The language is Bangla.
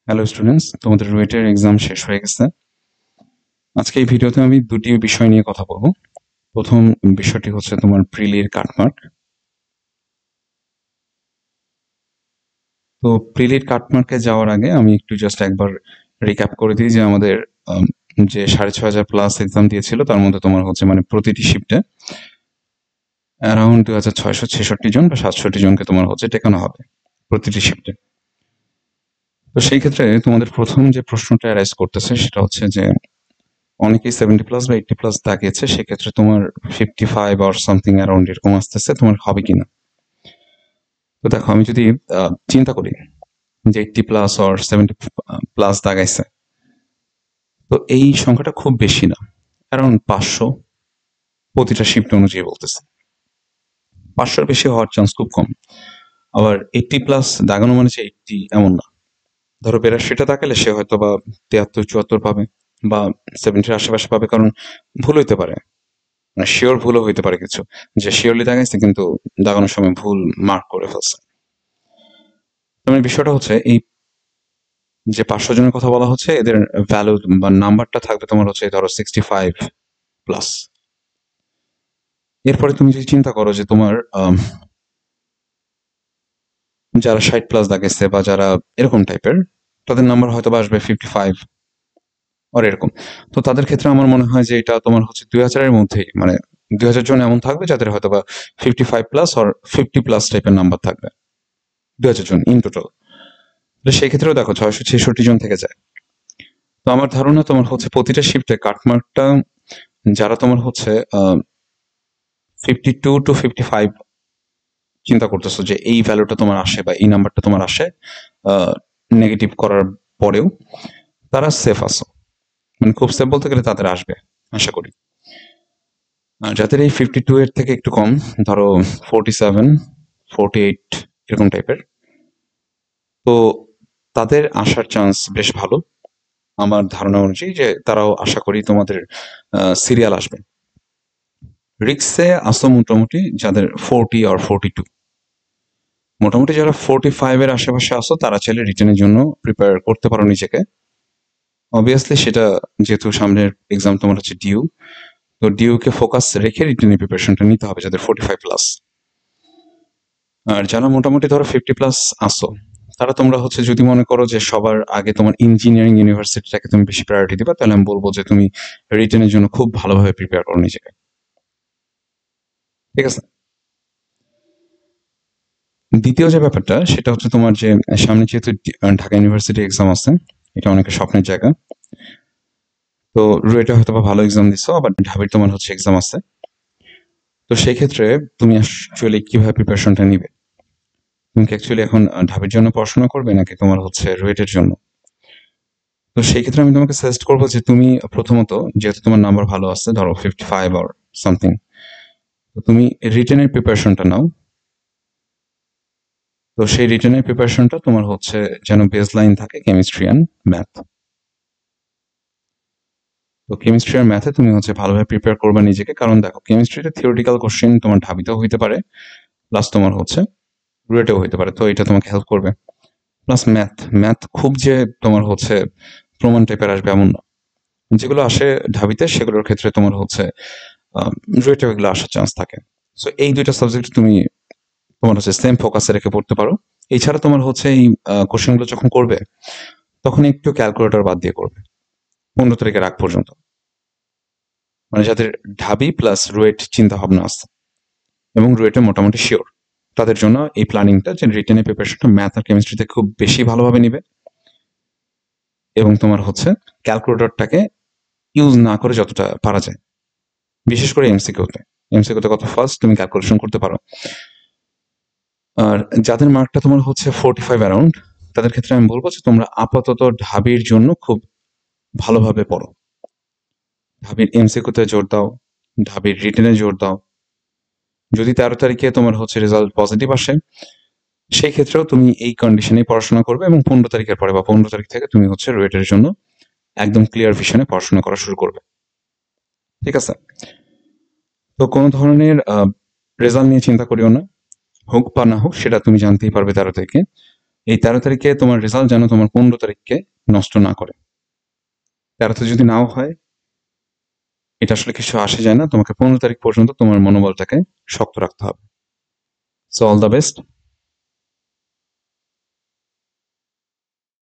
হ্যালো স্টুডেন্টস, তোমাদের রুয়েটের এক্সাম শেষ হয়ে গেছে। আজকে এই ভিডিওতে আমি দুটি বিষয় নিয়ে কথা বলবো। প্রথম বিষয়টি হচ্ছে তোমার প্রিলির কাটমার্ক। তো প্রিলির কাটমার্কে যাওয়ার আগে আমি একটু জাস্ট একবার রিক্যাপ করে দিই যে আমাদের আম, যে 6,500 প্লাস এক্সাম দিয়েছিল তার মধ্যে তোমার হচ্ছে মানে প্রতিটি শিফটে অ্যারাউন্ড 2,666 জন বা 67 জনকে তোমার হচ্ছে টেকানো হবে প্রতিটি শিফটে। তো সেই ক্ষেত্রে তোমাদের প্রথম যে প্রশ্নটা অ্যারাইজ করতেছে সেটা হচ্ছে যে অনেকেই 70 প্লাস বা 80 প্লাস দাগিয়েছে, সেক্ষেত্রে তোমার 55 অর সামথিং অ্যারাউন্ড এরকম আসতেছে, তোমার হবে কিনা। তো দেখো, আমি যদি চিন্তা করি যে 80 প্লাস অর 70 প্লাস দাগাইছে, তো এই সংখ্যাটা খুব বেশি না, অ্যারাউন্ড 500 প্রতিটা শিফট অনুযায়ী বলতেছে। 500-র বেশি হওয়ার চান্স খুব কম। আবার 80 প্লাস দাগানো মানে যে 80 এমন না। ধরো 82টা দাগালে সে হয়তো বা 73-74 পাবে বা 70-র আশেপাশে পাবে, কারণ ভুল হইতে পারে, মানে শিওর ভুলও হইতে পারে কিছু, যে শিওরলি দাগাইছে কিন্তু দাগানোর সময় ভুল মার্ক করে ফেলছে। মানে বিষয়টা হচ্ছে এই যে 500 জনের কথা বলা হচ্ছে, এদের ভ্যালু বা নাম্বারটা থাকবে তোমার হচ্ছে ধরো 65 প্লাস। এরপরে তুমি যদি চিন্তা করো যে তোমার যারা 60 প্লাস দাগেছে বা যারা এরকম টাইপের, তাদের নাম্বার হয়তো বা আসবে 55 আর এরকম। তো তাদের ক্ষেত্রে আমার মনে হয় যে এটা তোমার হচ্ছে 2000-এর মধ্যেই, মানে 2000 জন এমন থাকবে যাদের হয়তো বা 55 প্লাস আর 50 প্লাস টাইপের নাম্বার থাকবে, 2000 জন ইন টোটাল। তো সেই ক্ষেত্রেও দেখো 666 জন থেকে যায়। তো আমার ধারণা তোমার হচ্ছে প্রতিটা শিফটে কাটমার্কটা যারা তোমার হচ্ছে 52 to 55 চিন্তা করতেছো যে এই ভ্যালুটা তোমার আসে বা এই নাম্বারটা তোমার আসে নেগেটিভ করার পরেও, তারা সেফ আছো। মানে খুব সেফ বলতে গেলে তাদের আসবে আশা করি। আর যাদের এই 52 এর থেকে একটু কম, ধরো 47, 48 এরকম টাইপের, তো তাদের আসার চান্স বেশ ভালো। আমার ধারণা অনুযায়ী যে তারাও আশা করি তোমাদের সিরিয়াল আসবে। রিক্সে আসো মোটামুটি যাদের 40 আর 42, মোটামুটি যারা 45 এর আশেপাশে আসো তারা চাইলে রিটেনের জন্য প্রিপেয়ার করতে পারো নিজেকে। অবভিয়াসলি সেটা, যেহেতু সামনের এক্সাম তোমার হচ্ছে ডিউ, তো ডিউ কে ফোকাস রেখে রিটেনের প্রিপারেশনটা নিতে হবে যাদের 45 প্লাস। আর যারা মোটামুটি ধরো 50 প্লাস আসো, তারা তোমরা হচ্ছে যদি মনে করো যে সবার আগে তোমার ইঞ্জিনিয়ারিং ইউনিভার্সিটিটাকে তুমি বেশি প্রায়োরিটি দিবা, তাহলে আমি বলবো যে তুমি রিটেনের জন্য খুব ভালোভাবে প্রিপেয়ার করো নিজেকে। ঠিক আছে। দ্বিতীয় যে ব্যাপারটা সেটা হচ্ছে তোমার যে সামনে যেহেতু ঢাকা ইউনিভার্সিটি এক্সাম আছে, এটা অনেকের স্বপ্নের জায়গা। তো রুয়েটে হয়তো বা ভালো এক্সাম দিছো, আবার ঢাবির তোমার হচ্ছে এক্সাম আছে। তো সেই ক্ষেত্রে তুমি অ্যাকচুয়ালি কিভাবে প্রিপারেশনটা নিবে? তুমি কি অ্যাকচুয়ালি এখন ঢাবির জন্য পড়াশোনা করবে নাকি তোমার হচ্ছে রুয়েটের জন্য? তো সেই ক্ষেত্রে আমি তোমাকে সাজেস্ট করবো যে তুমি প্রথমত, যেহেতু তোমার নাম্বার ভালো আছে ধরো 55 অর সামথিং, তো তুমি রিটেনের প্রিপারেশনটা নাও। তো সেই রিটেনের প্রিপারেশনটা তোমার হচ্ছে যেন বেস লাইন থাকে কেমিস্ট্রি অ্যান্ড ম্যাথ। তো কেমিস্ট্রি আর ম্যাথে তুমি হচ্ছে ভালোভাবে প্রিপেয়ার করবে নিজেকে, কারণ দেখো কেমিস্ট্রিতে থিওরিটিক্যাল কোশ্চেন তোমার ঢাবিতেও হইতে পারে, প্লাস তোমার হচ্ছে রুয়েটেও হইতে পারে, তো এটা তোমাকে হেল্প করবে। প্লাস ম্যাথ, ম্যাথ খুব যে তোমার হচ্ছে প্রমাণ টাইপের আসবে এমন না। যেগুলো আসে ঢাবিতে সেগুলোর ক্ষেত্রে তোমার হচ্ছে রুয়েটেও এগুলো আসার চান্স থাকে। সো এই দুইটা সাবজেক্ট তুমি তোমার হচ্ছে সেম ফোকাসে রেখে পড়তে পারো। এছাড়া তোমার হচ্ছে এই কোশ্চেনগুলো যখন করবে তখন একটু ক্যালকুলেটর বাদ দিয়ে করবে 15 তারিখের আগ পর্যন্ত, মানে যাদের ঢাবি প্লাস রুয়েট চিন্তা ভাবনা আছে এবং রুয়েটে মোটামুটি শিওর, তাদের জন্য এই প্ল্যানিংটা যে রিটেনের প্রিপারেশনটা ম্যাথ আর কেমিস্ট্রিতে খুব বেশি ভালোভাবে নিবে এবং তোমার হচ্ছে ক্যালকুলেটরটাকে ইউজ না করে যতটা পারা যায়, বিশেষ করে এমসিকিউতে। এমসিকিউতে কত ফার্স্ট তুমি ক্যালকুলেশন করতে পারো। আর যাদের মার্কটা তোমার হচ্ছে 45 অ্যারাউন্ড, তাদের ক্ষেত্রে আমি বলবো যে তোমরা আপাতত ঢাবির জন্য খুব ভালোভাবে পড়ো। ঢাবির এমসিকিউতে জোর দাও, ঢাবির রিটেনে জোর দাও। যদি 13 তারিখে তোমার হচ্ছে রেজাল্ট পজিটিভ আসে, সেই ক্ষেত্রেও তুমি এই কন্ডিশনে পড়াশোনা করবে এবং 15 তারিখের পরে বা 15 তারিখ থেকে তুমি হচ্ছে রুয়েটের জন্য একদম ক্লিয়ার ভিশনে পড়াশোনা করা শুরু করবে। ঠিক আছে। তো কোনো ধরনের রেজাল্ট নিয়ে চিন্তা করিও না, হোক বা না হোক সেটা তুমি জানতেই পারবে 13 তারিখে। এই 13 তারিখে তোমার রেজাল্ট যেন তোমার 15 তারিখকে নষ্ট না করে। 13তে যদি নাও হয়, এটা আসলে কিছু আসে যায় না। তোমাকে 15 তারিখ পর্যন্ত তোমার মনোবলটাকে শক্ত রাখতে হবে। So all the best.